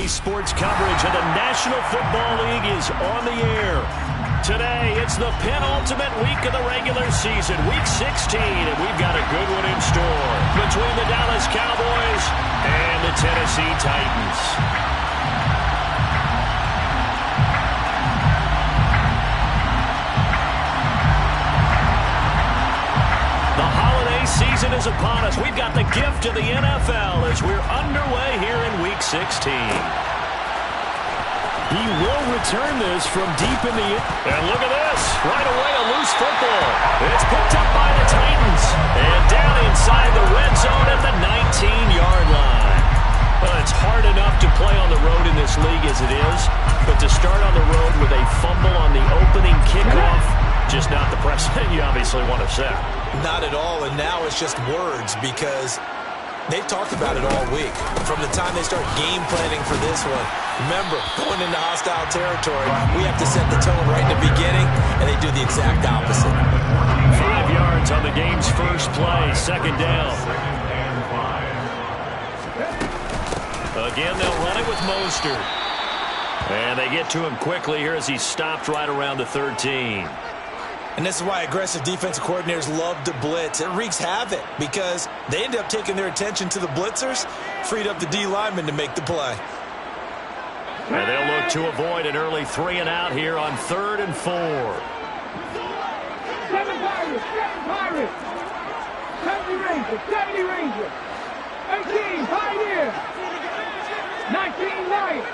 Sports coverage of the National Football League is on the air. Today, it's the penultimate week of the regular season, Week 16, and we've got a good one in store between the Dallas Cowboys and the Tennessee Titans. The holiday season is upon us. We've got the gift of the NFL as we're underway here in Week 16. He will return this from deep in the air. And look at this. Right away, a loose football. It's picked up by the Titans. And down inside the red zone at the 19-yard line. Well, it's hard enough to play on the road in this league as it is. But to start on the road with a fumble on the opening kickoff, just not the precedent you obviously want to set. Not at all, and now it's just words because they've talked about it all week. From the time they start game planning for this one, remember, going into hostile territory, we have to set the tone right in the beginning, and they do the exact opposite. 5 yards on the game's first play, second down. Again, they'll run it with Mostert. And they get to him quickly here as he's stopped right around the 13. And this is why aggressive defensive coordinators love to blitz. It wreaks havoc because they end up taking their attention to the blitzers, freed up the D linemen to make the play. And they'll look to avoid an early 3 and out here on 3rd and 4. 7 Pirates, 70 Rangers, 18 Pioneers, 19 Knights.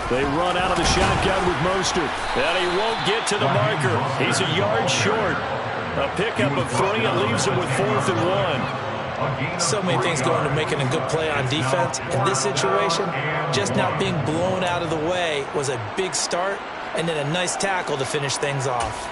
They run out of the shotgun with Mostert. And he won't get to the marker. He's a yard short. A pickup of 3 and leaves him with 4th and 1. So many things go into making a good play on defense. In this situation, just not being blown out of the way was a big start, and then a nice tackle to finish things off.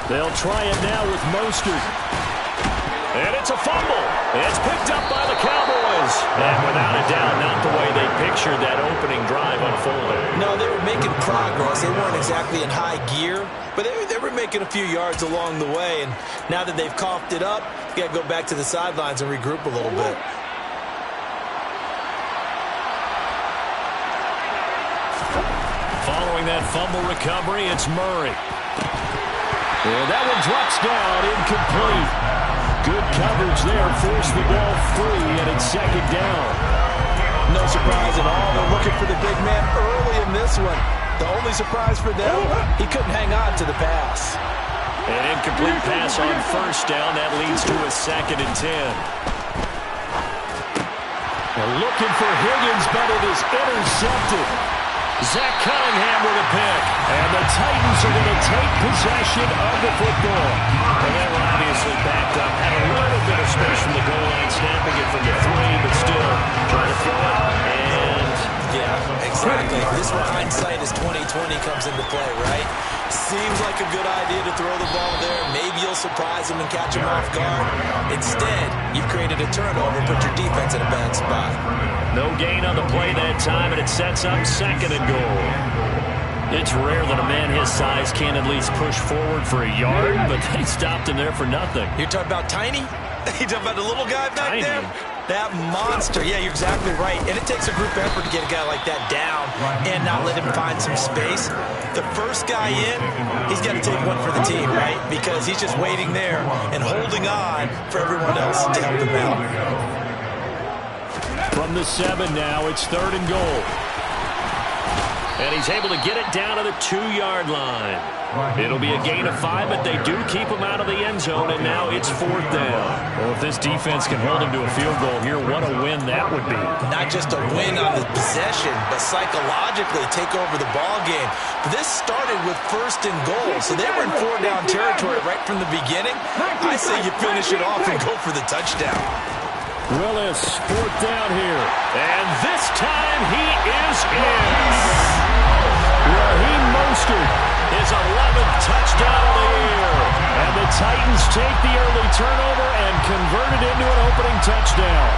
They'll try it now with Mostert. And it's a fumble. It's picked up by the Cowboys. And without a doubt, not the way they pictured that opening drive unfolding. No, they were making progress. They weren't exactly in high gear, but they were making a few yards along the way. And now that they've coughed it up, you got to go back to the sidelines and regroup a little bit. Following that fumble recovery, it's Murray. And that one drops down, incomplete. Good coverage there, forced the ball free, and it's 2nd down. No surprise at all. They're looking for the big man early in this one. The only surprise for them, he couldn't hang on to the pass. An incomplete pass on 1st down. That leads to a 2nd and 10. They're looking for Higgins, but it is intercepted. Zach Cunningham with a pick. And the Titans are going to take possession of the football. And they were obviously backed up. Had a little bit of space from the goal line, snapping it from the 3, but still trying to throw it. And yeah, exactly. This one, hindsight is 20/20 comes into play, right? Seems like a good idea to throw the ball there. Maybe you'll surprise him and catch him off guard. Instead, you've created a turnover, put your defense in a bad spot. No gain on the play that time, and it sets up 2nd and goal. It's rare that a man his size can't at least push forward for a yard, but they stopped him there for nothing. You're talking about Tiny? You're talking about the little guy back Tiny. there? That monster. Yeah, you're exactly right. And it takes a group effort to get a guy like that down and not let him find some space. The first guy in, he's got to take one for the team, right? Because he's just waiting there and holding on for everyone else to help him out. From the 7 now, it's 3rd and goal. And he's able to get it down to the 2-yard line. It'll be a gain of 5, but they do keep him out of the end zone, and now it's 4th down. Well, if this defense can hold him to a field goal here, what a win that would be. Not just a win on the possession, but psychologically take over the ball game. But this started with 1st and goal, so they were in 4-down territory right from the beginning. I say you finish it off and go for the touchdown. Willis, 4th down here. And this time he is in. Raheem Mostert, his 11th touchdown of the year. And the Titans take the early turnover and convert it into an opening touchdown.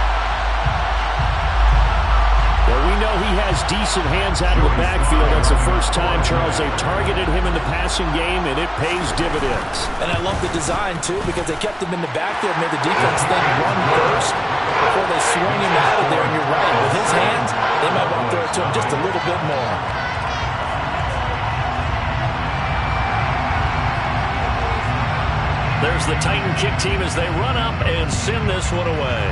Well, we know he has decent hands out of the backfield. That's the first time, Charles, they've targeted him in the passing game, and it pays dividends. And I love the design, too, because they kept him in the backfield, made the defense think run first before they swing him out of there. And you're right, with his hands, they might want to throw it to him just a little bit more. There's the Titan kick team as they run up and send this one away.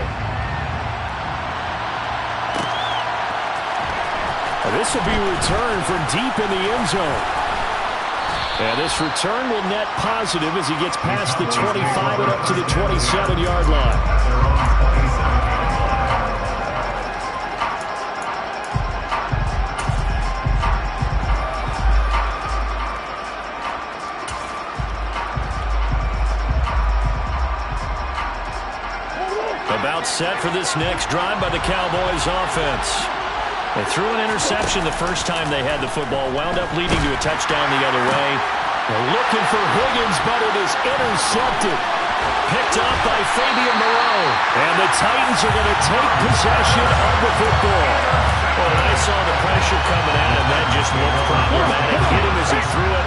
This will be returned from deep in the end zone. And this return will net positive as he gets past the 25 and up to the 27-yard line. About set for this next drive by the Cowboys offense. They threw an interception the first time they had the football, wound up leading to a touchdown the other way. They're looking for Higgins, but it is intercepted. Picked up by Fabian Moreau. And the Titans are going to take possession of the football. Well, I saw the pressure coming at him. That just looked problematic. Hit him as he threw it,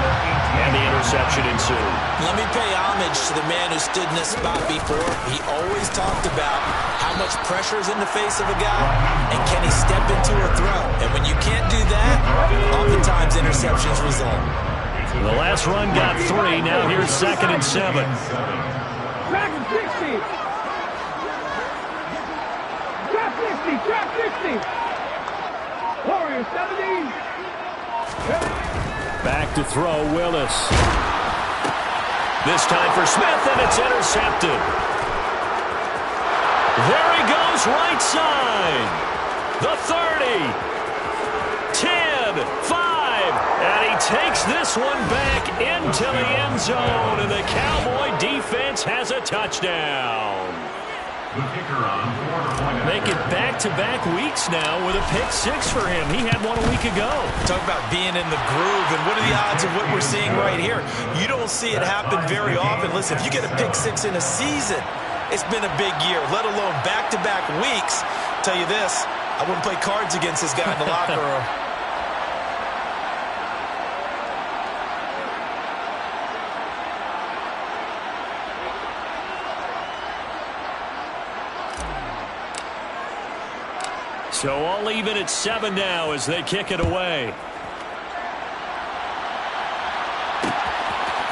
and the interception ensued. Let me pay homage to the man who stood in this spot before. He always talked about how much pressure is in the face of a guy, and can he step into a throw. And when you can't do that, oftentimes interceptions result. The last run got 3. Now here's 2nd and 7. Trap 60. Trap 60. Trap 60. Warriors 70. Back to throw, Willis. This time for Smith, and it's intercepted. There he goes, right side. The 30. 10, 5, and he takes this one back into the end zone, and the Cowboy defense has a touchdown. Make it back-to-back weeks now with a pick-6 for him. He had one a week ago. Talk about being in the groove, and what are the odds of what we're seeing right here? You don't see it happen very often. Listen, if you get a pick-6 in a season, it's been a big year, let alone back-to-back weeks. Tell you this, I wouldn't play cards against this guy in the locker room. So all even at 7 now as they kick it away.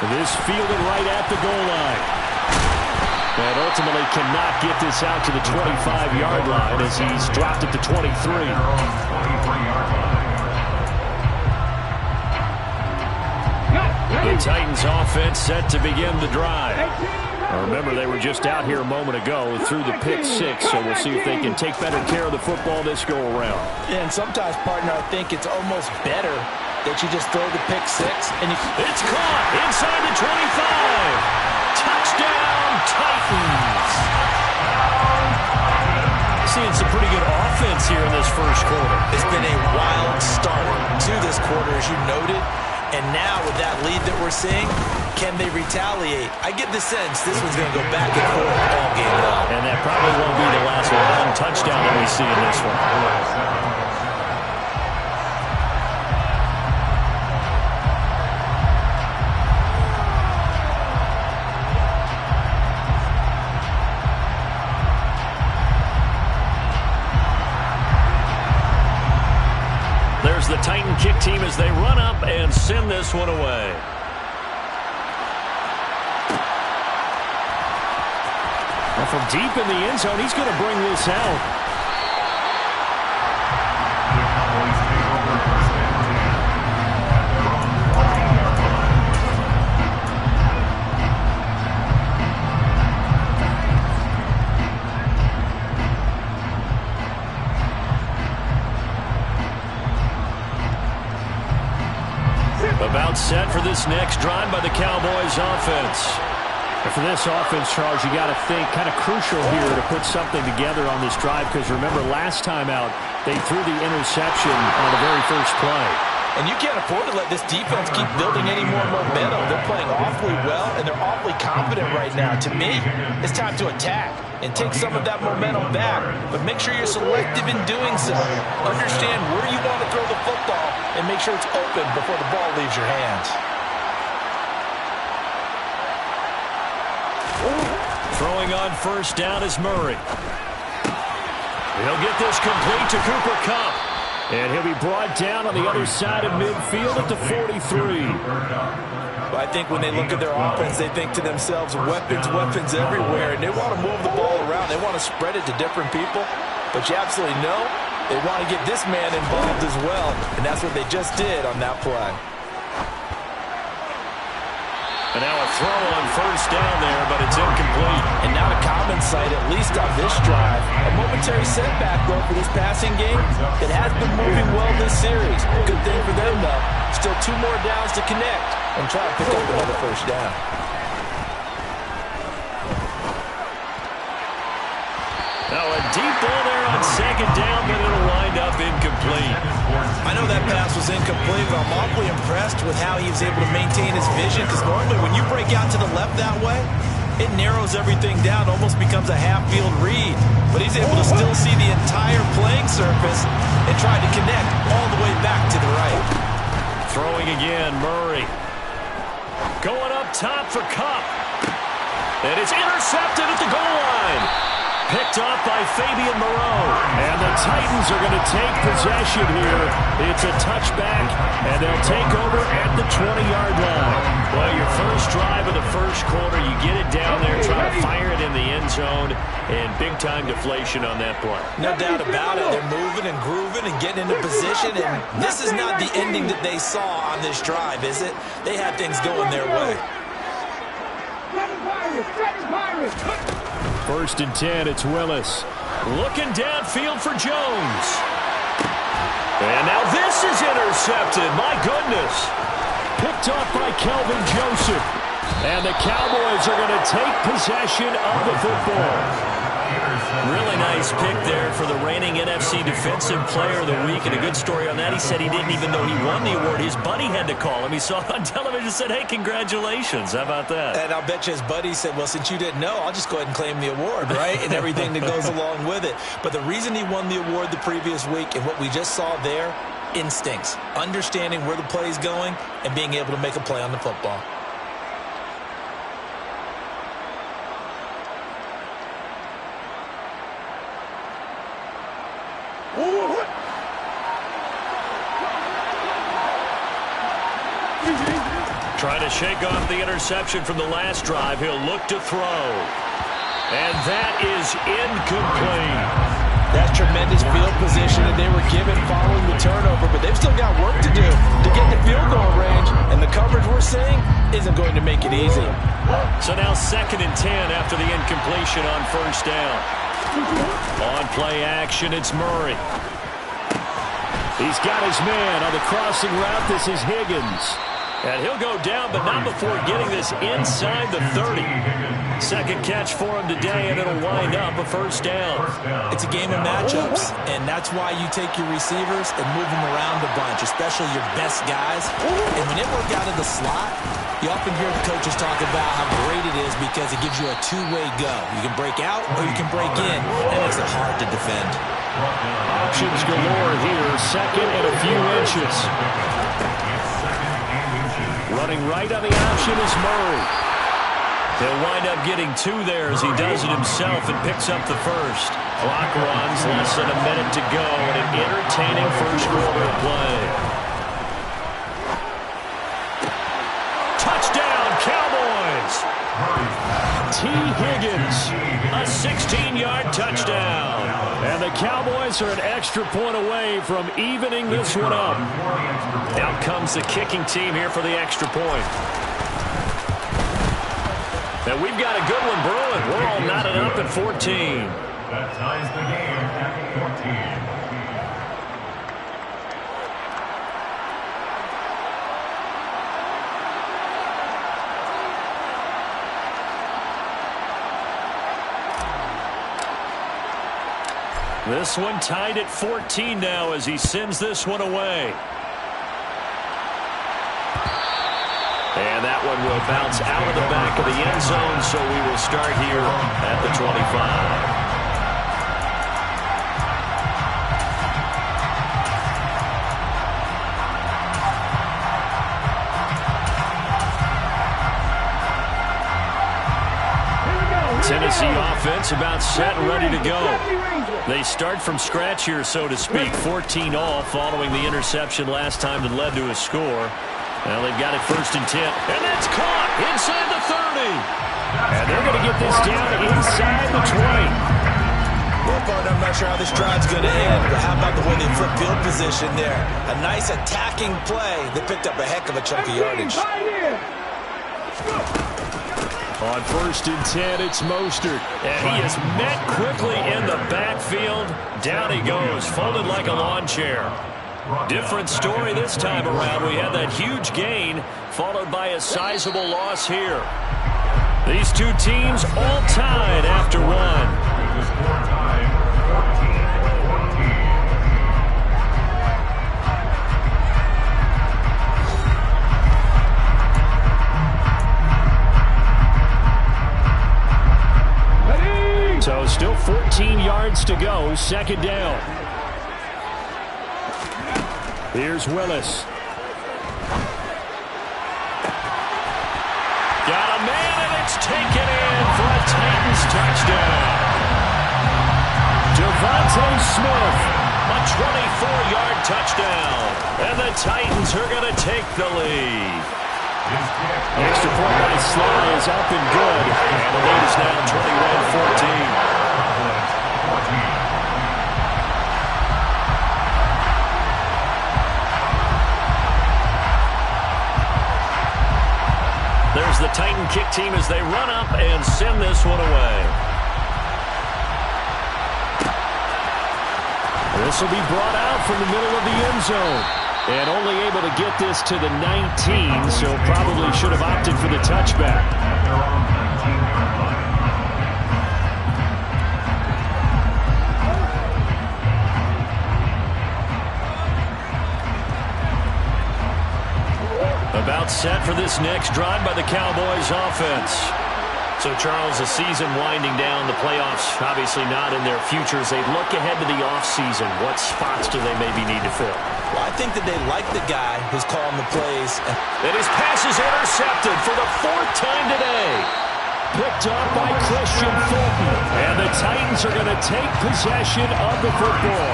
This fielded right at the goal line. And ultimately cannot get this out to the 25-yard line as he's dropped it to 23. The Titans offense set to begin the drive. Remember, they were just out here a moment ago through the pick-6, so we'll see if they can take better care of the football this go-around. Yeah, and sometimes, partner, I think it's almost better that you just throw the pick-6. And it's caught inside the 25. Touchdown, Titans. Seeing some pretty good offense here in this first quarter. It's been a wild start to this quarter, as you noted. And now with that lead that we're seeing, can they retaliate? I get the sense this one's going to go back and forth all game long. And that probably won't be the last long touchdown that we see in this one. There's the Titan kick team as they run up and send this one away. Well, from deep in the end zone, he's going to bring this out. About set for this next drive by the Cowboys offense. And for this offense, Charles, you got to think kind of crucial here to put something together on this drive, because remember last time out they threw the interception on the very first play. And you can't afford to let this defense keep building any more momentum. They're playing awfully well, and they're awfully confident right now. To me, it's time to attack and take some of that momentum back, but make sure you're selective in doing so. Understand where you want to throw the football and make sure it's open before the ball leaves your hands. Throwing on first down is Murray. He'll get this complete to Cooper Kupp. And he'll be brought down on the other side of midfield at the 43. I think when they look at their offense, they think to themselves, weapons, weapons everywhere. And they want to move the ball around. They want to spread it to different people. But you absolutely know they want to get this man involved as well. And that's what they just did on that play. And now a throw on first down there, but it's incomplete. And not a common sight, at least on this drive. A momentary setback, though, for this passing game. It has been moving well this series. Good thing for them, though. Still 2 more downs to connect and try to pick up another first down. Now a deep ball there on second down, but it'll wind up incomplete. I know that pass was incomplete, but I'm awfully impressed with how he was able to maintain his vision, because normally when you break out to the left that way, it narrows everything down, almost becomes a half-field read. But he's able to still see the entire playing surface and try to connect all the way back to the right. Throwing again, Murray. Going up top for Kupp. And it's intercepted at the goal line. Picked off by Fabian Moreau. And the Titans are going to take possession here. It's a touchback, and they'll take over at the 20-yard line. Well, your first drive of the first quarter, you get it down there, try to fire it in the end zone, and big-time deflation on that play. No doubt about it. They're moving and grooving and getting into position, and this is not the ending that they saw on this drive, is it? They had things going their way. First and 10, it's Willis. Looking downfield for Jones. And now this is intercepted. My goodness. Picked off by Kelvin Joseph. And the Cowboys are going to take possession of the football. Really nice pick there for the reigning NFC Defensive Player of the Week. And a good story on that. He said he didn't even know he won the award. His buddy had to call him. He saw it on television and said, hey, congratulations. How about that? And I'll bet you his buddy said, well, since you didn't know, I'll just go ahead and claim the award, right? And everything that goes along with it. But the reason he won the award the previous week and what we just saw there, instincts. Understanding where the play is going and being able to make a play on the football. Trying to shake off the interception from the last drive. He'll look to throw. And that is incomplete. That's tremendous field position that they were given following the turnover, but they've still got work to do to get the field goal range, and the coverage we're seeing isn't going to make it easy. So now 2nd and 10 after the incompletion on first down. On play action, it's Murray. He's got his man on the crossing route. This is Higgins. And he'll go down, but not before getting this inside the 30. Second catch for him today, and it'll wind up a first down. It's a game of matchups, and that's why you take your receivers and move them around a bunch, especially your best guys. And when they work out of the slot, you often hear the coaches talk about how great it is because it gives you a two-way go. You can break out or you can break in. That makes it hard to defend. Options galore here. Second and a few inches. Running right on the option is Murray. He'll wind up getting 2 there as he does it himself and picks up the first. Clock runs, less than a minute to go, and an entertaining first quarter of play. Touchdown, Cowboys! T. Higgins, a 16-yard touchdown. And the Cowboys are an extra point away from evening this one up. Out comes the kicking team here for the extra point. And we've got a good one brewing. We're all knotted up at 14. That ties the game at 14. This one tied at 14 now as he sends this one away. And that one will bounce out of the back of the end zone, so we will start here at the 25. Tennessee offense about set and ready to go. They start from scratch here, so to speak. 14 all following the interception last time that led to a score. Well, they've got it 1st and 10. And that's caught inside the 30. And they're going to get this down inside the 20. Well, partner, I'm not sure how this drive's going to end, but how about the way they flip field position there? A nice attacking play. They picked up a heck of a chunk of yardage. On 1st and 10, it's Mostert. And he is met quickly in the backfield. Down he goes, folded like a lawn chair. Different story this time around. We had that huge gain, followed by a sizable loss here. These two teams all tied after one. So still 14 yards to go, 2nd down. Here's Willis. Got a man, and it's taken in for a Titans touchdown. Devontae Smith, a 24-yard touchdown. And the Titans are going to take the lead. Extra point by Sly is up and good. And the lead is now 21-14. There's the Titan kick team as they run up and send this one away. This will be brought out from the middle of the end zone. And only able to get this to the 19, so probably should have opted for the touchback. About set for this next drive by the Cowboys offense. So, Charles, the season winding down, the playoffs obviously not in their futures. They look ahead to the offseason. What spots do they maybe need to fill? Well, I think that they like the guy who's calling the plays. And his pass is intercepted for the 4th time today. Picked up by Christian Fulton. And the Titans are going to take possession of the football.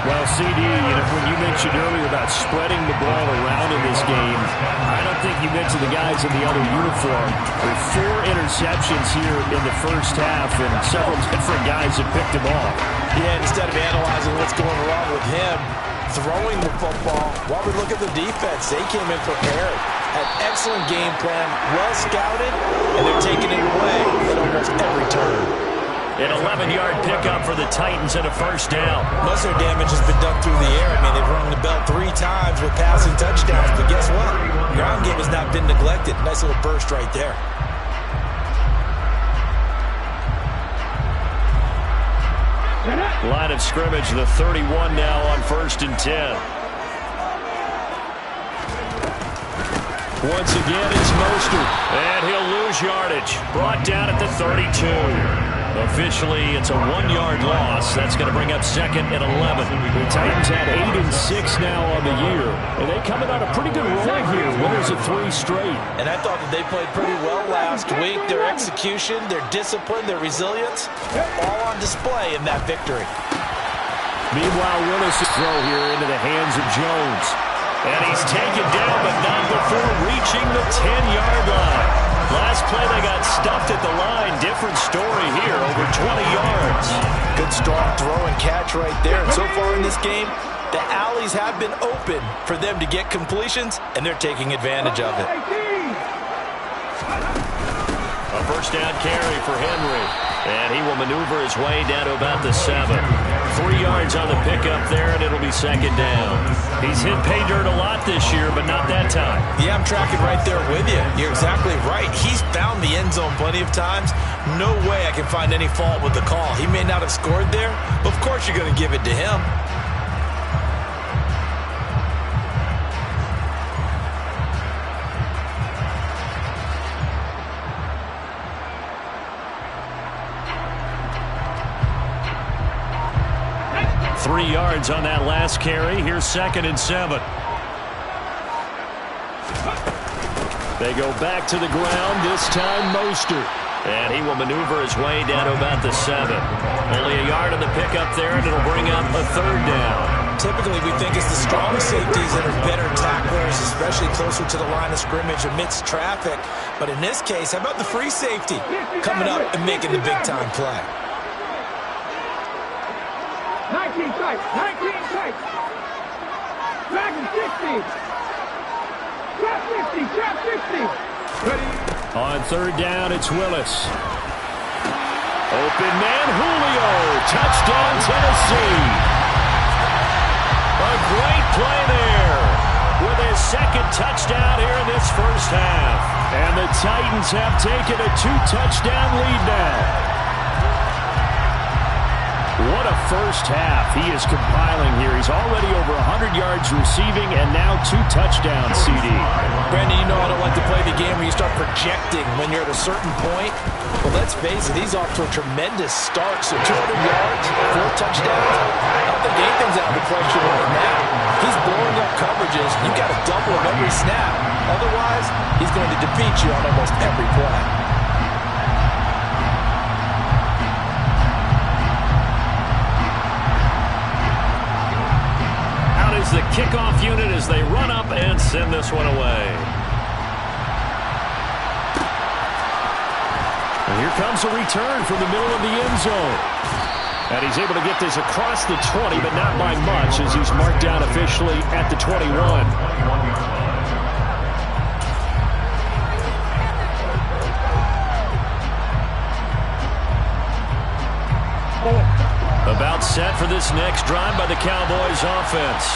Well, CD, when you mentioned earlier about spreading the ball around in this game, I don't think you mentioned the guys in the other uniform. With 4 interceptions here in the first half, and several different guys have picked them off. Yeah, instead of analyzing what's going wrong with him, throwing the football, while we look at the defense, they came in prepared. Had excellent game plan, well scouted, and they're taking it away at almost every turn. An 11-yard pickup for the Titans and a 1st down. Most of their damage has been done through the air. I mean, they've rung the bell 3 times with passing touchdowns, but guess what? Ground game has not been neglected. Nice little burst right there. Line of scrimmage, the 31 now on 1st and 10. Once again, it's Mostert, and he'll lose yardage. Brought down at the 32. Officially, it's a 1-yard loss. That's going to bring up 2nd and 11. The Titans had 8 and 6 now on the year, and they coming on a pretty good roll here. Winners of 3 straight. And I thought that they played pretty well last week. Their execution, their discipline, their resilience, all on display in that victory. Meanwhile, Willis' throw here into the hands of Jones. And he's taken down, but not before reaching the 10-yard line. Last play, they got stuffed at the line. Different story here, over 20 yards. Good, strong throw and catch right there. And so far in this game, the alleys have been open for them to get completions, and they're taking advantage of it. A 1st down carry for Henry. And he will maneuver his way down to about the 7. 3 yards on the pickup there, and it'll be second down. He's hit pay dirt a lot this year, but not that time. Yeah, I'm tracking right there with you. You're exactly right. He's found the end zone plenty of times. No way I can find any fault with the call. He may not have scored there, but of course you're going to give it to him. Three yards on that last carry. Here's 2nd and 7. They go back to the ground, this time Mostert. And he will maneuver his way down to about the 7. Only a yard on the pickup there, and it'll bring up a 3rd down. Typically, we think it's the strong safeties that are better tacklers, especially closer to the line of scrimmage amidst traffic. But in this case, how about the free safety coming up and making the big-time play? 19 tight, 19 tight. Dragon 60. Trap 50, trap 50. Ready? On 3rd down, it's Willis. Open man, Julio. Touchdown, Tennessee. A great play there with his 2nd touchdown here in this first half. And the Titans have taken a 2-touchdown lead now. What a first half he is compiling here. He's already over 100 yards receiving and now 2 touchdowns, CD. Brandon, you know I don't like to play the game where you start projecting when you're at a certain point. But let's face it, he's off to a tremendous start. So 200 yards, 4 touchdowns. I don't think anything's out of the question right now. He's blowing up coverages. You've got to double him every snap. Otherwise, he's going to defeat you on almost every play. The kickoff unit as they run up and send this one away. And here comes a return from the middle of the end zone. And he's able to get this across the 20, but not by much as he's marked down officially at the 21. About set for this next drive by the Cowboys offense.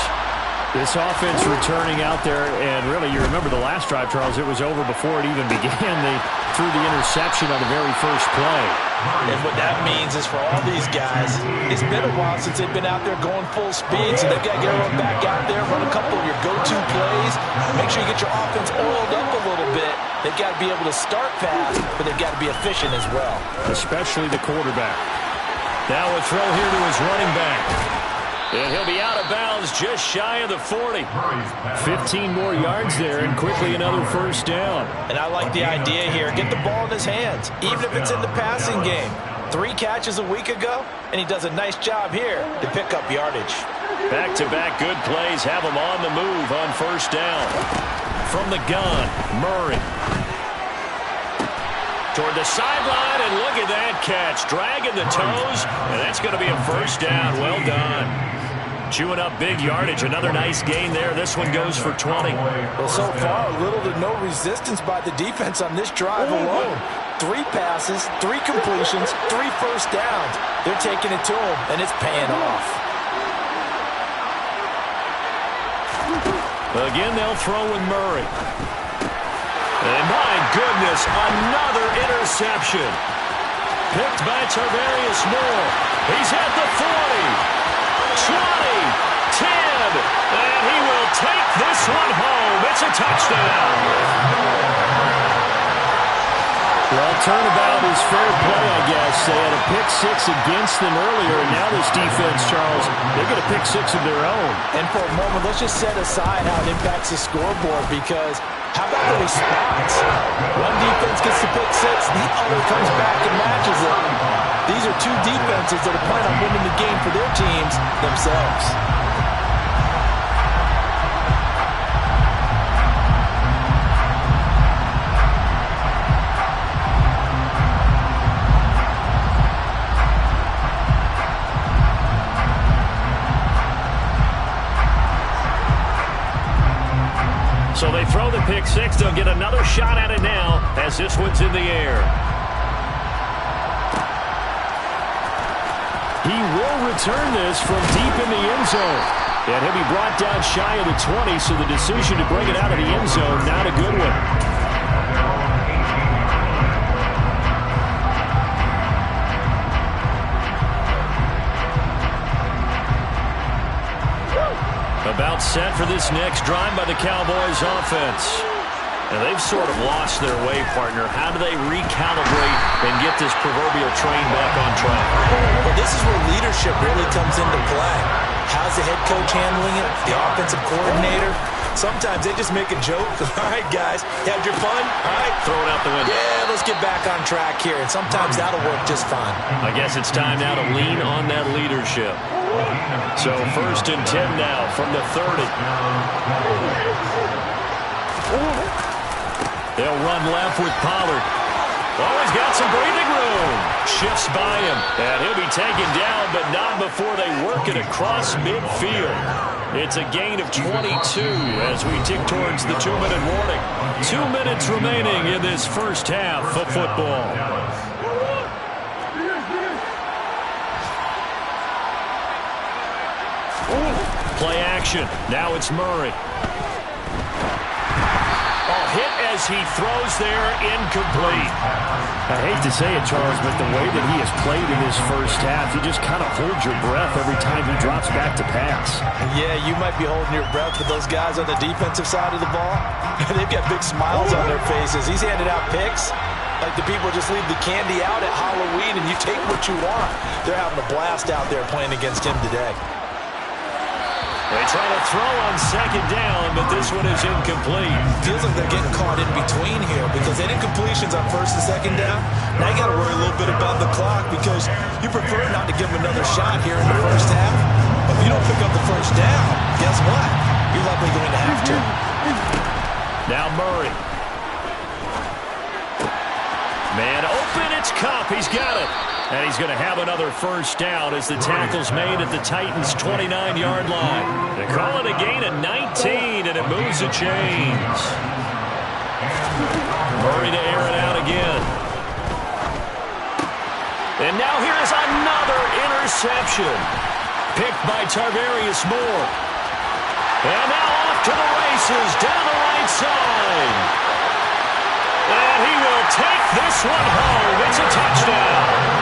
This offense returning out there, and really, you remember the last drive, Charles, it was over before it even began. They threw the interception on the very first play. And what that means is for all these guys, it's been a while since they've been out there going full speed, so they've got to get everyone back out there, run a couple of your go-to plays, make sure you get your offense oiled up a little bit. They've got to be able to start fast, but they've got to be efficient as well. Especially the quarterback. Now a throw here to his running back. And he'll be out of bounds just shy of the 40. 15 more yards there and quickly another first down. And I like the idea here. Get the ball in his hands, even if it's in the passing game. 3 catches a week ago, and he does a nice job here to pick up yardage. Back-to-back good plays have him on the move on first down. From the gun, Murray. Toward the sideline, and look at that catch. Dragging the toes, and that's going to be a first down. Well done. Chewing up big yardage. Another nice gain there. This one goes for 20. Well, so far, little to no resistance by the defense on this drive alone. 3 passes, 3 completions, 3 first downs. They're taking it to him, and it's paying off. Again, they'll throw with Murray. And my goodness, another interception. Picked by Tarvarius Moore. He's at the 40. 20, 10, and he will take this one home. It's a touchdown. Well, turnabout is fair play, I guess. They had a pick-6 against them earlier, and now this defense, Charles, they get a pick-6 of their own. And for a moment, let's just set aside how it impacts the scoreboard, because how about the response? One defense gets the pick-6, the other comes back and matches it. These are 2 defenses that are planning on winning the game for their teams themselves. So they throw the pick-6. They'll get another shot at it now as this one's in the air. He will return this from deep in the end zone. And he'll be brought down shy of the 20, so the decision to bring it out of the end zone, not a good one. About set for this next drive by the Cowboys offense. And they've sort of lost their way, partner. How do they recalibrate and get this proverbial train back on track? Well, this is where leadership really comes into play. How's the head coach handling it? The offensive coordinator? Sometimes they just make a joke. All right, guys, had your fun? All right. Throw it out the window. Yeah, let's get back on track here. And sometimes that'll work just fine. I guess it's time now to lean on that leadership. So 1st and 10 now from the 30. They'll run left with Pollard. Oh, he's got some breathing room. Shifts by him. And he'll be taken down, but not before they work it across midfield. It's a gain of 22 as we tick towards the 2-minute warning. 2 minutes remaining in this first half of football. Play action. Now it's Murray. Hit as he throws there, incomplete. I hate to say it, Charles, but the way that he has played in this first half, you just kind of hold your breath every time he drops back to pass. Yeah, you might be holding your breath with those guys on the defensive side of the ball. They've got big smiles on their faces. He's handed out picks like the people just leave the candy out at Halloween and you take what you want. They're having a blast out there playing against him today. They try to throw on 2nd down, but this one is incomplete. Feels like they're getting caught in between here because they did incompletions on 1st and 2nd down. Now you got to worry a little bit about the clock because you prefer not to give them another shot here in the first half. But if you don't pick up the 1st down, guess what? You're likely going to have to. Now Murray. Man open, it's Kupp. He's got it. And he's going to have another 1st down as the tackle's made at the Titans' 29-yard line. They call it a gain of 19, and it moves the chains. Murray to air it out again. And now here's another interception. Picked by Tarvarius Moore. And now off to the races down the right side. And he will take this one home. It's a touchdown.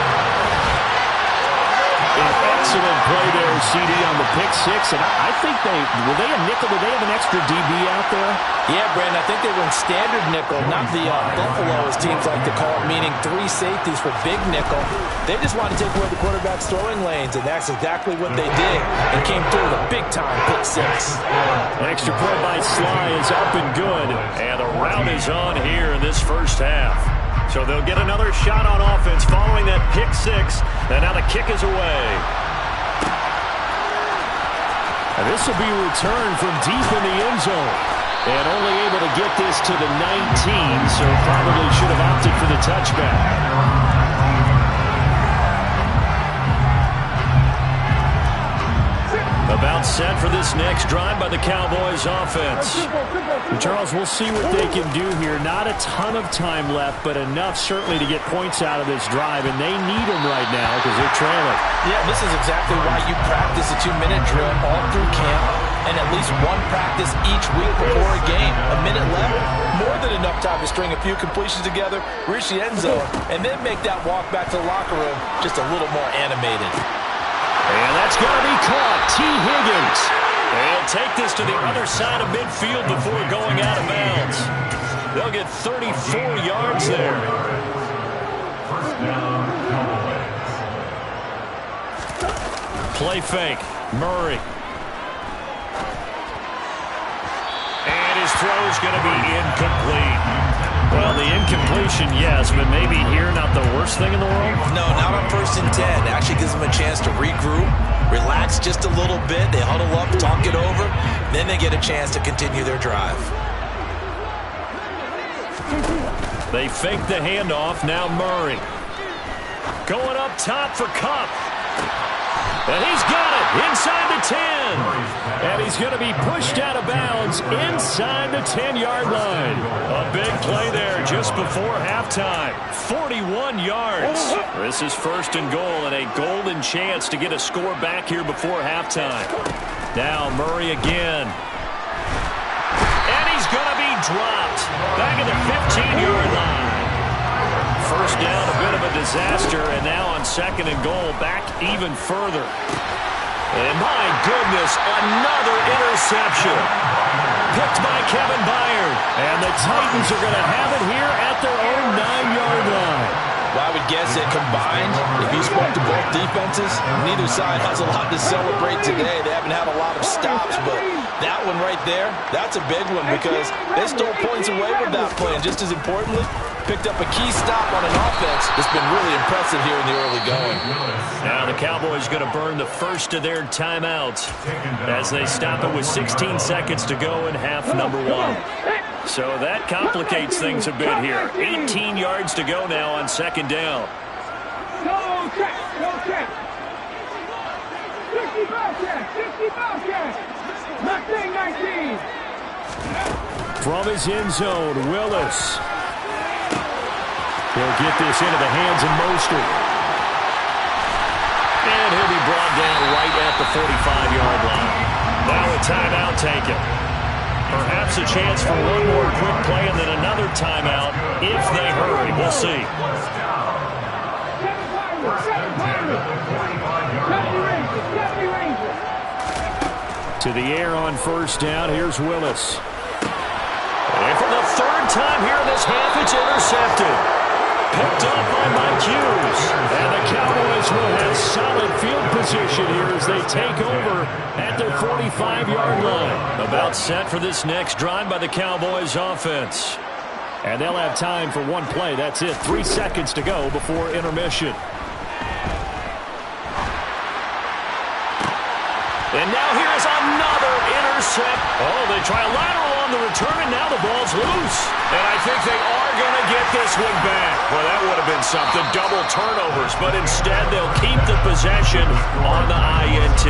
An excellent play there, CD, on the pick six. And I think were they a nickel? Did they have an extra DB out there? Yeah, Brandon, I think they were in standard nickel, not the Buffalo, as teams like to call it, meaning 3 safeties for big nickel. They just wanted to take away the quarterback's throwing lanes, and that's exactly what they did. And came through with a big-time pick six. An extra play by Sly is up and good. And the route is on here in this first half. So they'll get another shot on offense following that pick six. And now the kick is away. And this will be returned from deep in the end zone. And only able to get this to the 19, so probably should have opted for the touchback. About set for this next drive by the Cowboys offense. Charles, we'll see what they can do here. Not a ton of time left, but enough certainly to get points out of this drive, and they need them right now because they're trailing. Yeah, this is exactly why you practice a 2-minute drill all through camp and at least one practice each week before a game. A minute left, more than enough time to string a few completions together, reach the end zone, and then make that walk back to the locker room just a little more animated. And that's going to be caught. T. Higgins. They'll take this to the other side of midfield before going out of bounds. They'll get 34 yards there. Play fake. Murray. And his throw's going to be incomplete. Well, the incompletion, yes, but maybe here not the worst thing in the world? No, not on 1st and 10. Actually gives them a chance to regroup, relax just a little bit. They huddle up, talk it over. Then they get a chance to continue their drive. They fake the handoff. Now Murray. Going up top for Kupp. And he's got it. inside the 10. And he's going to be pushed out of bounds inside the 10-yard line. A big play there just before halftime. 41 yards. This is 1st and goal and a golden chance to get a score back here before halftime. Now Murray again. And he's going to be dropped back at the 15-yard line. First down, a bit of a disaster, and now on 2nd and goal, back even further. And my goodness, another interception. Picked by Kevin Byard. And the Titans are going to have it here at their own 9-yard line. Well, I would guess that combined, if you spoke to both defenses, neither side has a lot to celebrate today. They haven't had a lot of stops, but that one right there, that's a big one because they stole points away with that play. And just as importantly, picked up a key stop on an offense that's been really impressive here in the early going. Now the Cowboys going to burn the first of their timeouts as they stop it with 16 seconds to go in half number 1. So that complicates things a bit here. 18 yards to go now on 2nd down. No check, no check. 60 Bobcat, 60 Bobcat. 19. From his end zone, Willis. He'll get this into the hands of Mostert. And he'll be brought down right at the 45-yard line. Now a timeout taken. Perhaps a chance for one more quick play and then another timeout if they hurry. We'll see. To the air on 1st down. Here's Willis. And for the 3rd time here in this half, it's intercepted. Picked up by Mike Hughes. And the Cowboys will have solid field position here as they take over at their 45-yard line. About set for this next drive by the Cowboys offense. And they'll have time for one play. That's it. 3 seconds to go before intermission. And now here is another intercept. Oh, they try a lateral on the return, and now the ball's loose. And I think they are going to get this one back. Well, that would have been something, double turnovers. But instead, they'll keep the possession on the INT.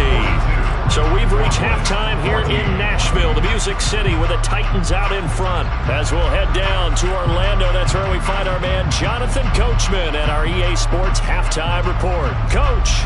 So we've reached halftime here in Nashville, the Music City, with the Titans out in front. As we'll head down to Orlando, that's where we find our man Jonathan Coachman at our EA Sports Halftime Report. Coach.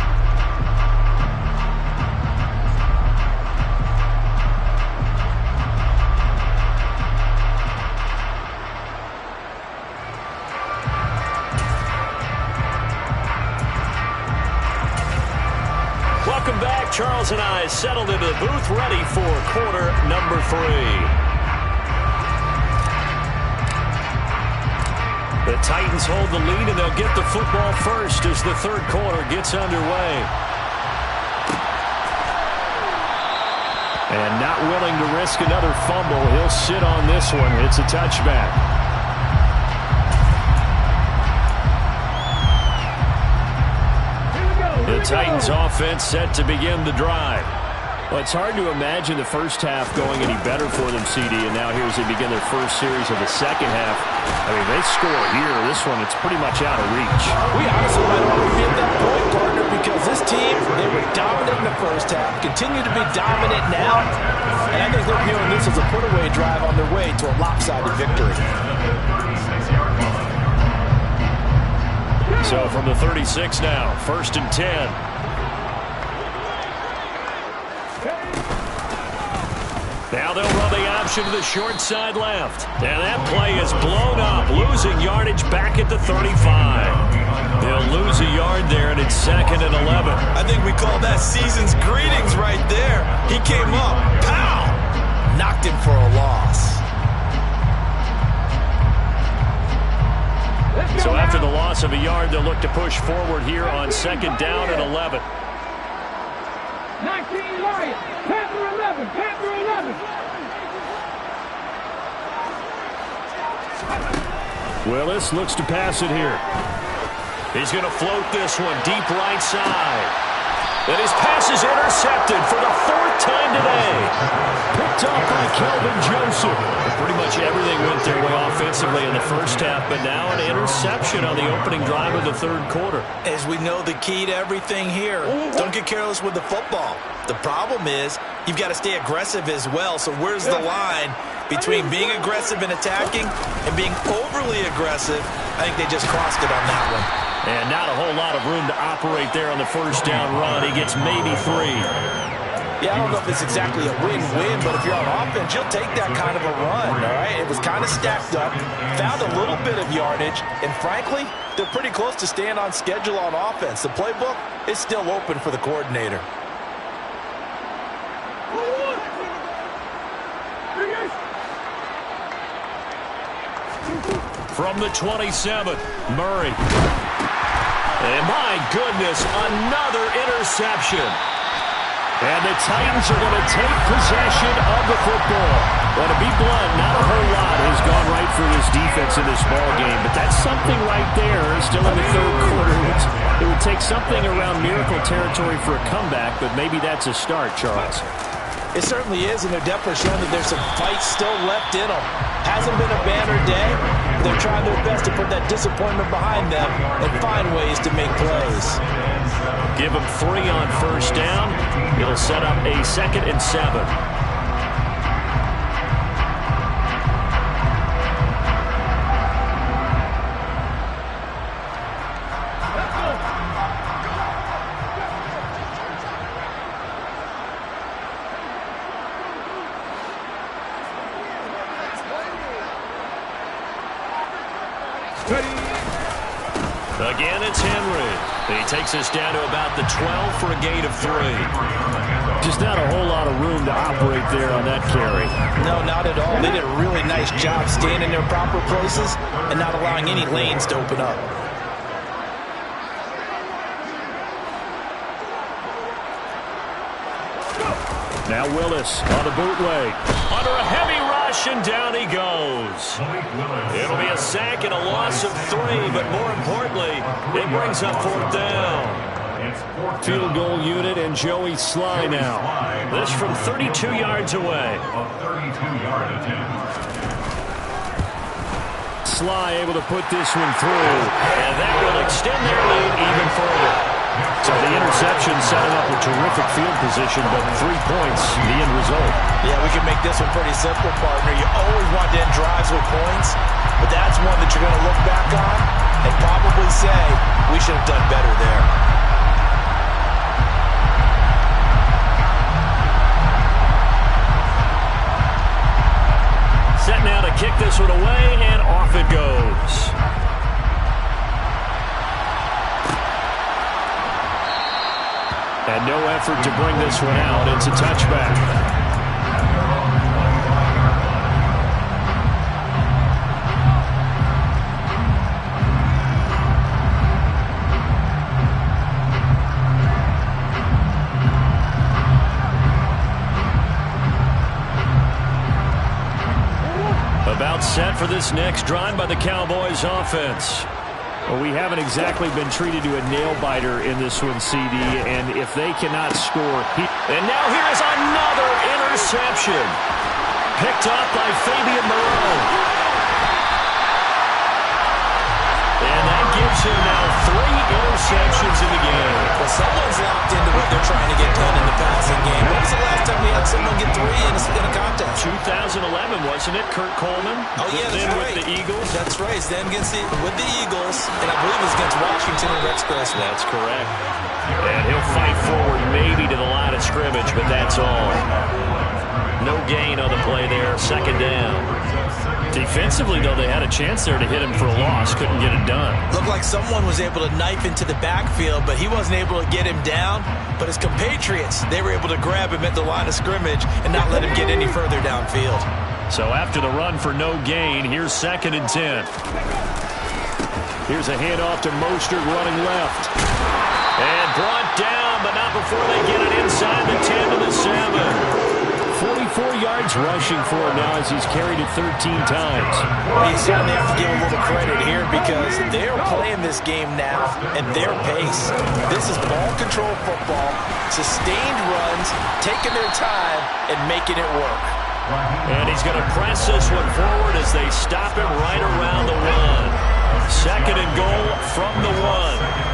Welcome back. Charles and I settled into the booth, ready for quarter number 3. The Titans hold the lead, and they'll get the football first as the 3rd quarter gets underway. And not willing to risk another fumble, he'll sit on this one. It's a touchback. The Titans offense set to begin the drive. Well, it's hard to imagine the first half going any better for them, CD, and now here as they begin their first series of the second half. I mean, they score here. This one, it's pretty much out of reach. We honestly might already be at that point, partner, because this team, they were dominant in the first half, continue to be dominant now, and I think they're viewing this as a put-away drive on their way to a lopsided victory. So from the 36 now, 1st and 10. Now they'll run the option to the short side left. And that play is blown up, losing yardage back at the 35. They'll lose a yard there, and it's 2nd and 11. I think we call that season's greetings right there. He came up, pow! Knocked him for a loss. So after the loss of a yard, they'll look to push forward here on 2nd down and 11. 19 Lions, Panther 11, Panther 11. Willis looks to pass it here. He's going to float this one deep right side. And his pass is intercepted for the 4th time today. Picked off by Kelvin Joseph. Pretty much everything went their way offensively in the first half, but now an interception on the opening drive of the third quarter. As we know, the key to everything here, don't get careless with the football. The problem is you've got to stay aggressive as well. So where's the line between being aggressive and attacking and being overly aggressive? I think they just crossed it on that one. And not a whole lot of room to operate there on the first down run. He gets maybe 3. Yeah, I don't know if it's exactly a win-win, but if you're on offense, you'll take that kind of a run, all right? It was kind of stacked up, found a little bit of yardage, and frankly, they're pretty close to staying on schedule on offense. The playbook is still open for the coordinator. From the 27, Murray. And my goodness, another interception. And the Titans are going to take possession of the football. Well, to be blunt, not a whole lot has gone right for this defense in this ball game, but that's something right there. Still in the third quarter. It would take something around miracle territory for a comeback, but maybe that's a start, Charles. It certainly is, and they're definitely showing that there's some fight still left in them. Hasn't been a banner day. They're trying their best to put that disappointment behind them and find ways to make plays. Give them 3 on first down. It'll set up a 2nd and 7. Again, it's Henry. He takes us down to about the 12 for a gain of 3. Just not a whole lot of room to operate there on that carry. No, not at all. They did a really nice job staying in their proper places and not allowing any lanes to open up. Now Willis on the bootleg. Under a heavy rush, and down he goes. It'll be a sack and a loss of 3, but more importantly, it brings up 4th down. Field goal unit and Joey Sly now. This from 32 yards away. Sly able to put this one through, and that will extend their lead even further. So the interception set him up with terrific field position, but 3 points, the end result. Yeah, we can make this one pretty simple, partner. You always want to end drives with points, but that's one that you're going to look back on and probably say, we should have done better there. Set now to kick this one away, and off it goes. And no effort to bring this one out. It's a touchback. About set for this next drive by the Cowboys offense. Well, we haven't exactly been treated to a nail-biter in this one, CD, and if they cannot score... And now here is another interception. Picked up by Fabian Moreau. And that gives him now 3 interceptions in the game. Well, someone's locked into what they're trying to get done in the passing game. When was the last time we had someone get 3 in a contest? 2011, wasn't it? Kurt Coleman? Oh, yeah, that's then right. With the Eagles? That's right. Then with the Eagles, and I believe it was against Washington and Express. That's correct. And he'll fight forward maybe to the line of scrimmage, but that's all. No gain on the play there. 2nd down. Defensively, though, they had a chance there to hit him for a loss. Couldn't get it done. Looked like someone was able to knife into the backfield, but he wasn't able to get him down. But his compatriots, they were able to grab him at the line of scrimmage and not let him get any further downfield. So after the run for no gain, here's 2nd and 10. Here's a handoff to Mostert running left. And brought down, but not before they get it inside the 10 to the 7. 44 yards rushing for him now as he's carried it 13 times. You certainly have to give a little credit here because they're playing this game now at their pace. This is ball control football, sustained runs, taking their time, and making it work. And he's going to press this one forward as they stop him right around the 1. Second and goal from the 1.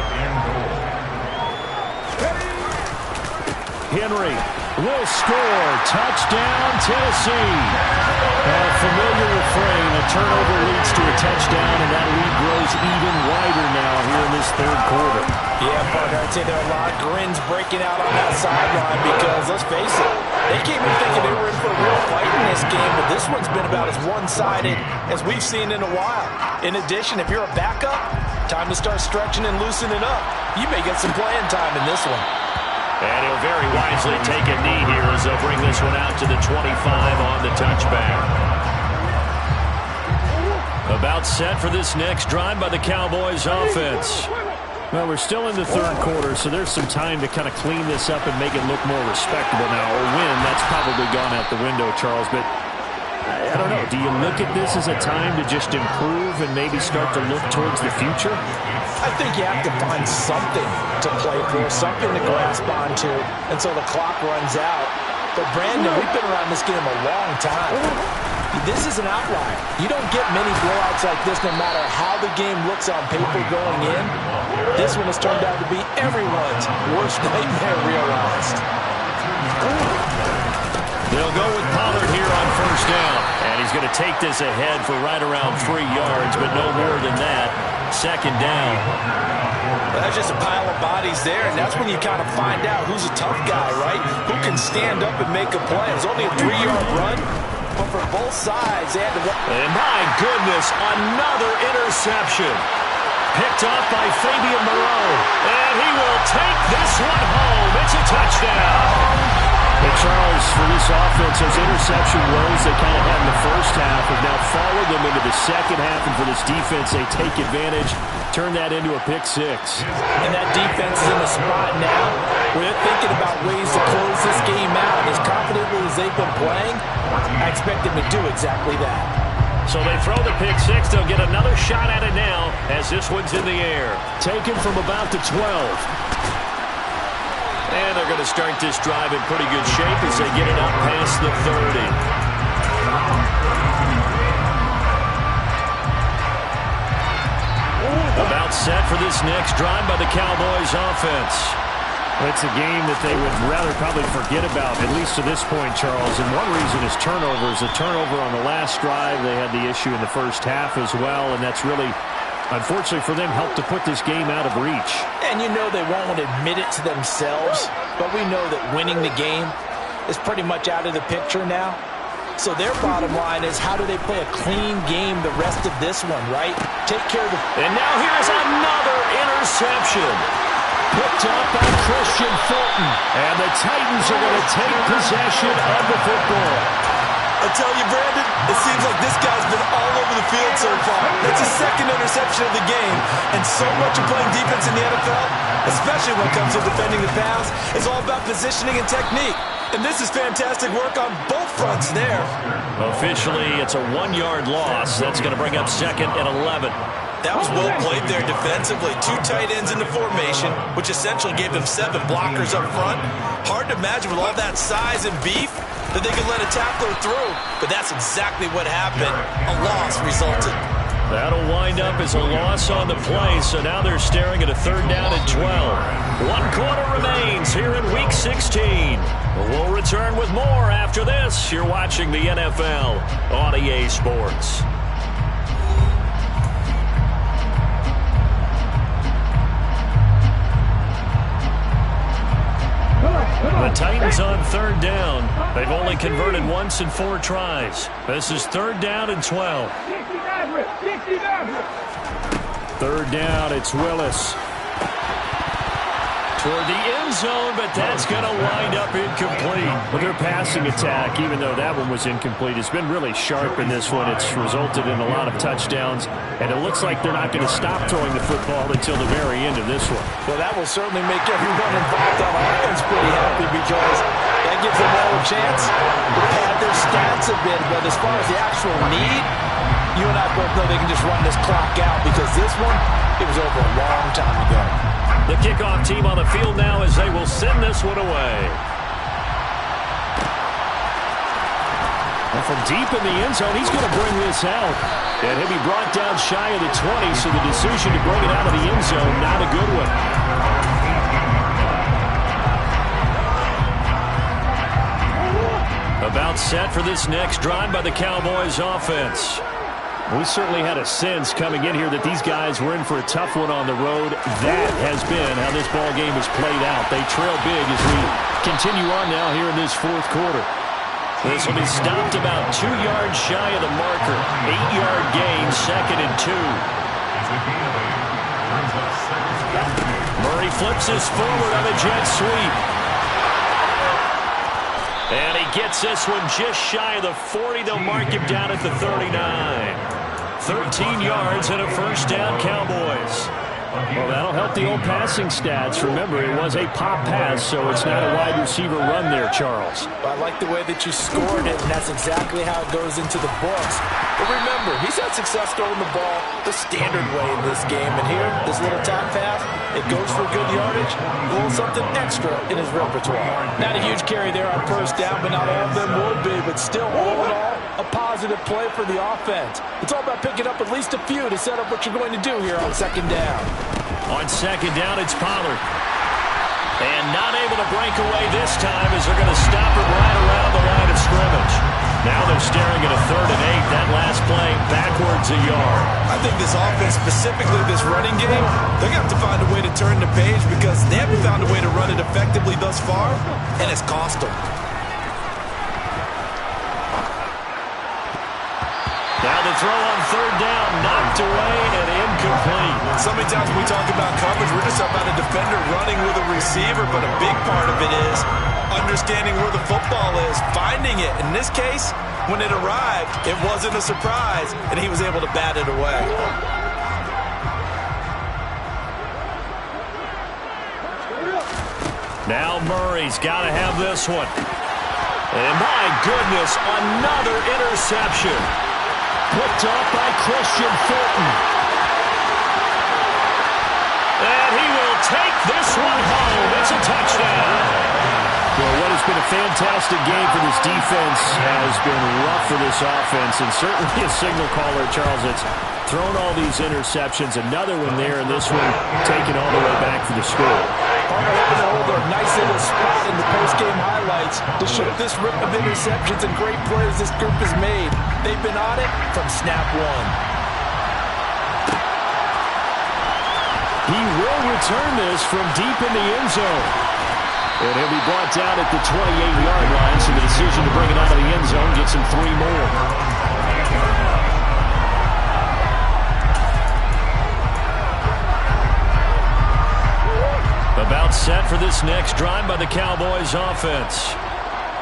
Henry will score. Touchdown, Tennessee. A familiar refrain. A turnover leads to a touchdown, and that lead grows even wider now here in this third quarter. Yeah, partner, I'd say there are a lot of grins breaking out on that sideline because, let's face it, they came in thinking they were in for a real fight in this game, but this one's been about as one-sided as we've seen in a while. In addition, if you're a backup, time to start stretching and loosening up. You may get some playing time in this one. And he'll very wisely take a knee here as they'll bring this one out to the 25 on the touchback. About set for this next drive by the Cowboys offense. Well, we're still in the third quarter, so there's some time to kind of clean this up and make it look more respectable now. Or win, that's probably gone out the window, Charles. But I don't know. Do you look at this as a time to just improve and maybe start to look towards the future? I think you have to find something to play for, something to grasp onto until the clock runs out. But, Brandon, we've been around this game a long time. This is an outlier. You don't get many blowouts like this no matter how the game looks on paper going in. This one has turned out to be everyone's worst nightmare realized. They'll go with Pollard here on first down. And he's going to take this ahead for right around 3 yards, but no more than that. Second down. That's just a pile of bodies there, and that's when you kind of find out who's a tough guy, right? Who can stand up and make a play. It's only a 3-yard run, but for both sides, they had to... And my goodness, another interception. Picked off by Fabian Moreau. And he will take this one home. It's a touchdown. Hey, Charles, for this offense, those interception woes they kind of had in the first half have now followed them into the second half, and for this defense, they take advantage, turn that into a pick six. And that defense is in a spot now where they're thinking about ways to close this game out. As confidently as they've been playing, I expect them to do exactly that. So they throw the pick six. They'll get another shot at it now as this one's in the air. Taken from about the 12. And they're going to start this drive in pretty good shape as they get it up past the 30. About set for this next drive by the Cowboys offense. It's a game that they would rather probably forget about, at least to this point, Charles. And one reason is turnovers. A turnover on the last drive. They had the issue in the first half as well, and that's really, unfortunately for them, helped to put this game out of reach. And you know they won't admit it to themselves, but we know that winning the game is pretty much out of the picture now. So their bottom line is, how do they play a clean game the rest of this one, right? Take care of the... And now here's another interception. Picked up by Christian Fulton. And the Titans are going to take possession of the football. I tell you, Brandon, it seems like this guy's been all over the field so far. That's his second interception of the game. And so much of playing defense in the NFL, especially when it comes to defending the pass, is all about positioning and technique. And this is fantastic work on both fronts there. Officially, it's a 1-yard loss. That's going to bring up second and 11. That was well played there defensively. 2 tight ends in the formation, which essentially gave them 7 blockers up front. Hard to imagine with all that size and beef that they could let a tackler through. But that's exactly what happened. A loss resulted. That'll wind up as a loss on the play, so now they're staring at a 3rd down and 12. 1 quarter remains here in Week 16. We'll return with more after this. You're watching the NFL on EA Sports. The Titans on 3rd down. They've only converted once in 4 tries. This is 3rd down and 12. 3rd down, it's Willis. Toward the end zone, but that's going to wind up incomplete. Well, their passing attack, even though that one was incomplete, has been really sharp in this one. It's resulted in a lot of touchdowns, and it looks like they're not going to stop throwing the football until the very end of this one. Well, that will certainly make everyone involved on offense pretty happy, because that gives them all a chance to pad their stats a bit. But as far as the actual need, you and I both know they can just run this clock out, because this one, it was over a long time ago. The kickoff team on the field now as they will send this one away. And from deep in the end zone, he's going to bring this out. And he'll be brought down shy of the 20, so the decision to bring it out of the end zone, not a good one. About set for this next drive by the Cowboys offense. We certainly had a sense coming in here that these guys were in for a tough one on the road. That has been how this ball game has played out. They trail big as we continue on now here in this fourth quarter. This will be stopped about 2 yards shy of the marker. 8-yard gain, 2nd and 2. Murray flips this forward on a jet sweep. And he gets this one just shy of the 40. They'll mark him down at the 39. 13 yards and a first down, Cowboys. Well, that'll help the old passing stats. Remember, it was a pop pass, so it's not a wide receiver run there, Charles. Well, I like the way that you scored it, and that's exactly how it goes into the books. But remember, he's had success throwing the ball the standard way in this game. And here, this little top pass, it goes for good yardage, a little something extra in his repertoire. Not a huge carry there on first down, but not all of them will be. But still, all in all, a positive play for the offense. It's all about picking up at least a few to set up what you're going to do here on second down. On second down, it's Pollard. And not able to break away this time as they're going to stop him right around the line of scrimmage. Now they're staring at a 3rd and 8. That last play backwards a yard. I think this offense, specifically this running game, they're going to have to find a way to turn the page because they haven't found a way to run it effectively thus far, and it's cost them. Now the throw on 3rd down, knocked away and incomplete. So many times when we talk about coverage, we're just talking about a defender running with a receiver, but a big part of it is understanding where the football is, finding it. In this case, when it arrived, it wasn't a surprise, and he was able to bat it away. Now Murray's got to have this one. And my goodness, another interception. Picked up by Christian Fulton. And he will take this one home. It's a touchdown. Well, what has been a fantastic game for this defense has been rough for this offense, and certainly a signal caller, Charles, that's thrown all these interceptions. Another one there, and this one taken all the way back for the score. Partner hoping to hold a nice little spot in the post-game highlights to show this rip of interceptions and great plays this group has made. They've been on it from snap one. He will return this from deep in the end zone. And he'll be brought down at the 28-yard line, so the decision to bring it out of the end zone gets him 3 more. About set for this next drive by the Cowboys offense.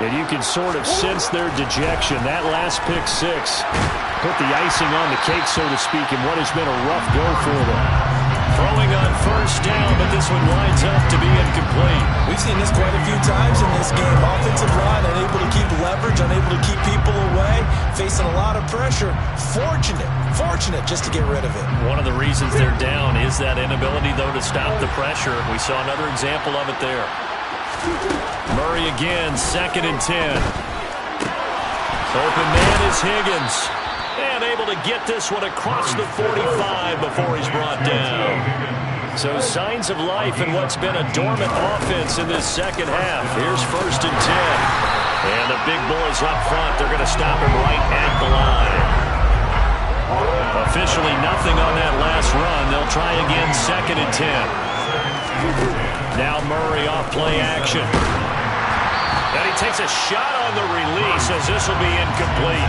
And you can sort of sense their dejection. That last pick 6 put the icing on the cake, so to speak, in what has been a rough go for them. Throwing on first down, but this one winds up to be incomplete. We've seen this quite a few times in this game. Offensive line unable to keep leverage, unable to keep people away, facing a lot of pressure. Fortunate just to get rid of it. One of the reasons they're down is that inability, though, to stop the pressure. We saw another example of it there. Murray again, 2nd and 10. Open man is Higgins. And able to get this one across the 45 before he's brought down. So signs of life in what's been a dormant offense in this second half. Here's 1st and 10. And the big boys up front, they're going to stop him right at the line. Officially nothing on that last run. They'll try again 2nd and 10. Now Murray off play action. And he takes a shot on the release as this will be incomplete.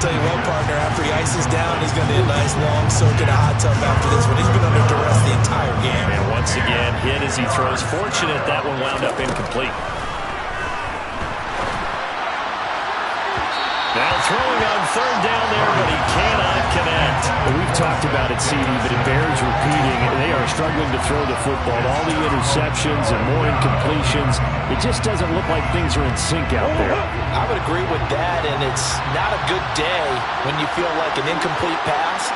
Tell you what, partner, after he ices down, he's going to be a nice long soak in a hot tub after this one. He's been under duress the entire game. And once again, hit as he throws. Fortunate that one wound up incomplete. Now throwing on 3rd down there, but he cannot connect. Well, we've talked about it, CD, but it bears repeating. They are struggling to throw the football. All the interceptions and more incompletions. It just doesn't look like things are in sync out there. I would agree with that, and it's not a good day when you feel like an incomplete pass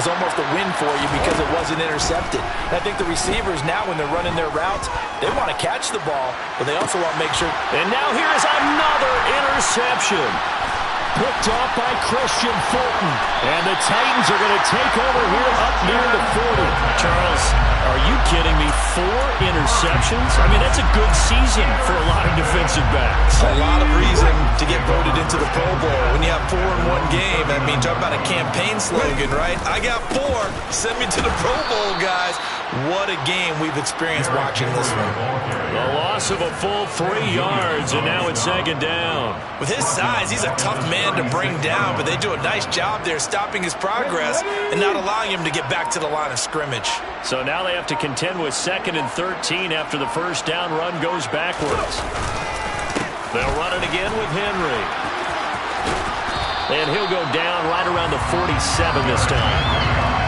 is almost a win for you because it wasn't intercepted. And I think the receivers now, when they're running their routes, they want to catch the ball, but they also want to make sure. And now here is another interception. picked off by Christian Fulton. And the Titans are going to take over here up near the 40. Charles, are you kidding me? 4 interceptions? I mean, that's a good season for a lot of defensive backs. A lot of reason to get voted into the Pro Bowl. When you have 4 in one game, I mean, talk about a campaign slogan, right? I got 4. Send me to the Pro Bowl, guys. What a game we've experienced watching this one. The loss of a full 3 yards, and now it's second down. With his size, he's a tough man to bring down, but they do a nice job there stopping his progress and not allowing him to get back to the line of scrimmage. So now they have to contend with 2nd and 13 after the first down run goes backwards. They'll run it again with Henry. And he'll go down right around the 47 this time.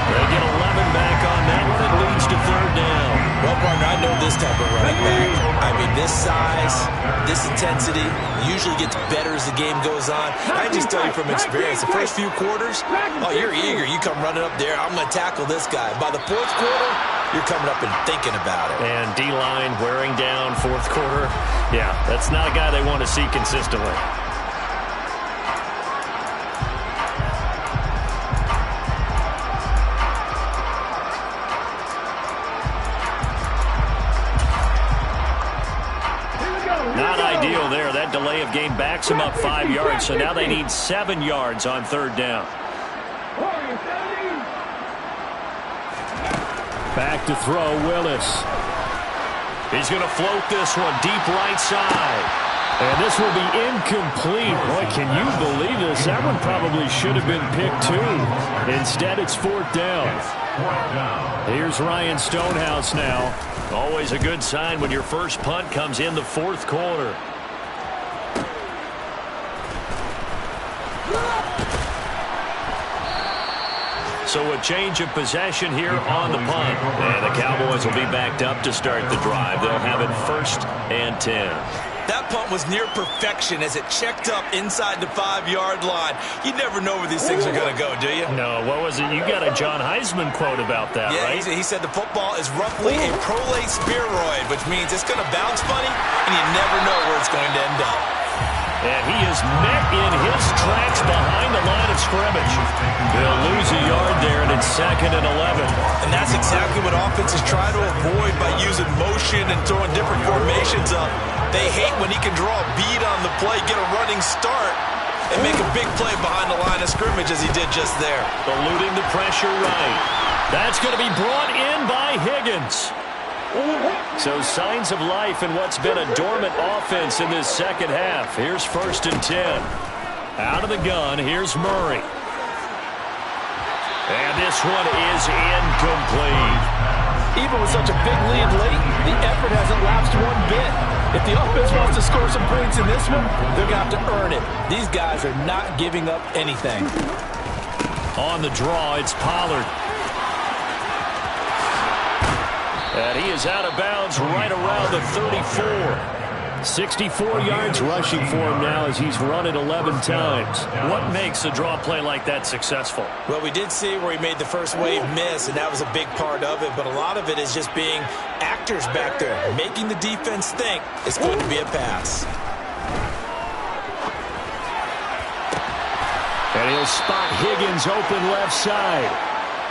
They get 11 back on that one. It leads to 3rd down. Well, partner, I know this type of running back. I mean, this size, this intensity usually gets better as the game goes on. I just tell you from experience, the first few quarters, oh, you're eager. You come running up there. I'm going to tackle this guy. By the 4th quarter, you're coming up and thinking about it. And D-line wearing down 4th quarter. Yeah, that's not a guy they want to see consistently. Not ideal there. That delay of game backs them up 5 yards, so now they need 7 yards on 3rd down. Back to throw, Willis. He's going to float this one deep right side. And this will be incomplete. Boy, can you believe this? That one probably should have been picked too. Instead, it's 4th down. Here's Ryan Stonehouse now. Always a good sign when your first punt comes in the 4th quarter. So a change of possession here on the punt. And the Cowboys will be backed up to start the drive. They'll have it 1st and 10. That punt was near perfection as it checked up inside the 5-yard line. You never know where these things are going to go, do you? No, what was it? You got a John Heisman quote about that, yeah, right? He said the football is roughly a prolate spheroid, which means it's going to bounce funny, and you never know where it's going to end up. And he is met in his tracks behind the line of scrimmage. They'll lose a yard there, and it's 2nd and 11. And that's exactly what offenses try to avoid by using motion and throwing different formations up. They hate when he can draw a bead on the play, get a running start, and make a big play behind the line of scrimmage as he did just there. Eluding the pressure right. That's going to be brought in by Higgins. So signs of life in what's been a dormant offense in this second half. Here's 1st and 10. Out of the gun, here's Murray. And this one is incomplete. Even with such a big lead late, the effort hasn't lapsed one bit. If the offense wants to score some points in this one, they're going to have to earn it. These guys are not giving up anything. On the draw, it's Pollard. And he is out of bounds right around the 34. 64 yards rushing for him now as he's run it 11 times. What makes a draw play like that successful? Well, we did see where he made the first wave miss, and that was a big part of it. But a lot of it is just being actors back there, making the defense think it's going to be a pass. And he'll spot Higgins open left side.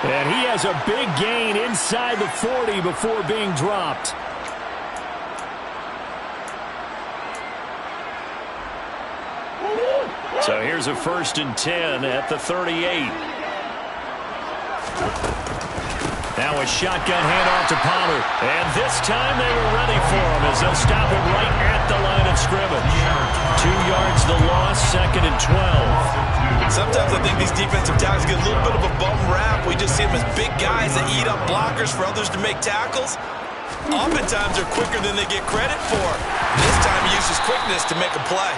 And he has a big gain inside the 40 before being dropped. So here's a 1st and 10 at the 38. Now a shotgun handoff to Pollard. And this time they were ready for him as they'll stop him right at the line of scrimmage. 2 yards the loss, 2nd and 12. Sometimes I think these defensive tackles get a little bit of a bum rap. We just see them as big guys that eat up blockers for others to make tackles. Oftentimes they're quicker than they get credit for. This time he uses quickness to make a play.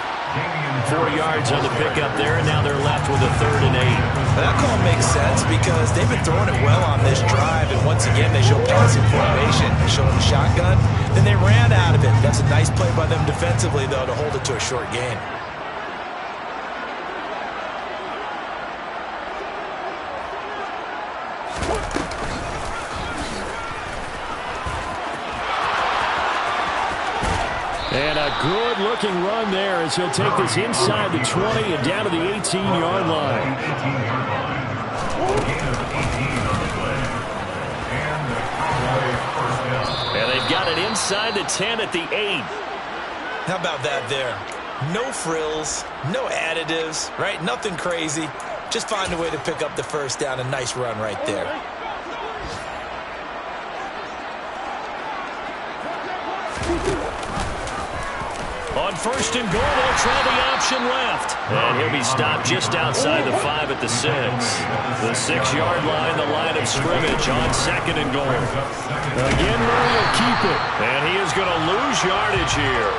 4 yards on the pickup there, and now they're left with a 3rd and 8. That call makes sense because they've been throwing it well on this drive, and once again they show passing formation, showing the shotgun. Then they ran out of it. That's a nice play by them defensively, though, to hold it to a short gain. And a good-looking run there as he'll take this inside the 20 and down to the 18-yard line. And they've got it inside the 10 at the 8. How about that there? No frills, no additives, right? Nothing crazy. Just find a way to pick up the first down. A nice run right there. On first and goal, they'll try the option left. And he'll be stopped just outside the 5 at the 6. The 6-yard line, the line of scrimmage on second and goal. Again, Murray will keep it. And he is going to lose yardage here.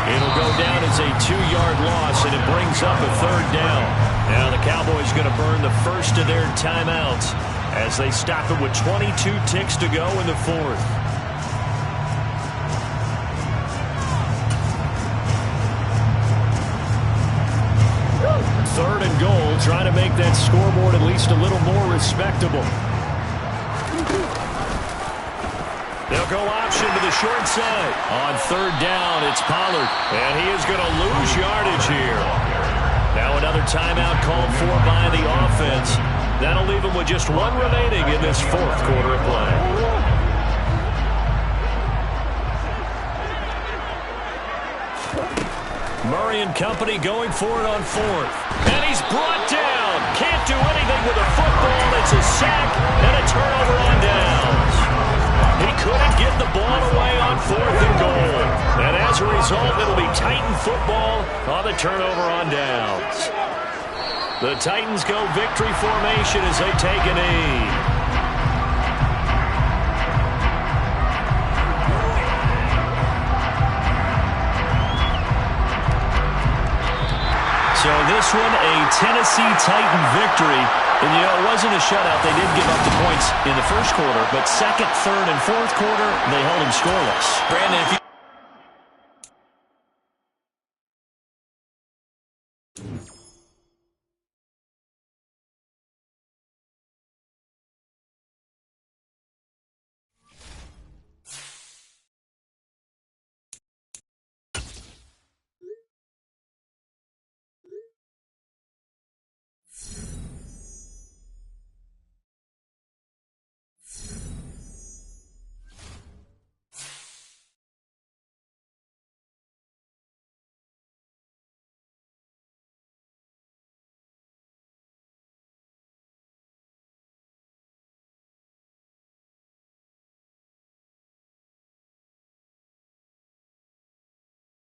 It'll go down as a 2-yard loss, and it brings up a third down. Now the Cowboys going to burn the first of their timeouts as they stop it with 22 ticks to go in the fourth. Third and goal, trying to make that scoreboard at least a little more respectable. They'll go option to the short side. On third down, it's Pollard, and he is going to lose yardage here. Now another timeout called for by the offense. That'll leave him with just one remaining in this fourth quarter of play. Murray and company going for it on fourth. And he's brought down. Can't do anything with a football. It's a sack and a turnover on downs. He couldn't get the ball away on fourth and goal. And as a result, it'll be Titan football on the turnover on downs. The Titans go victory formation as they take a knee. So this one, a Tennessee Titan victory. And, you know, it wasn't a shutout. They did give up the points in the first quarter, but second, third, and fourth quarter, they held them scoreless. Brandon, if you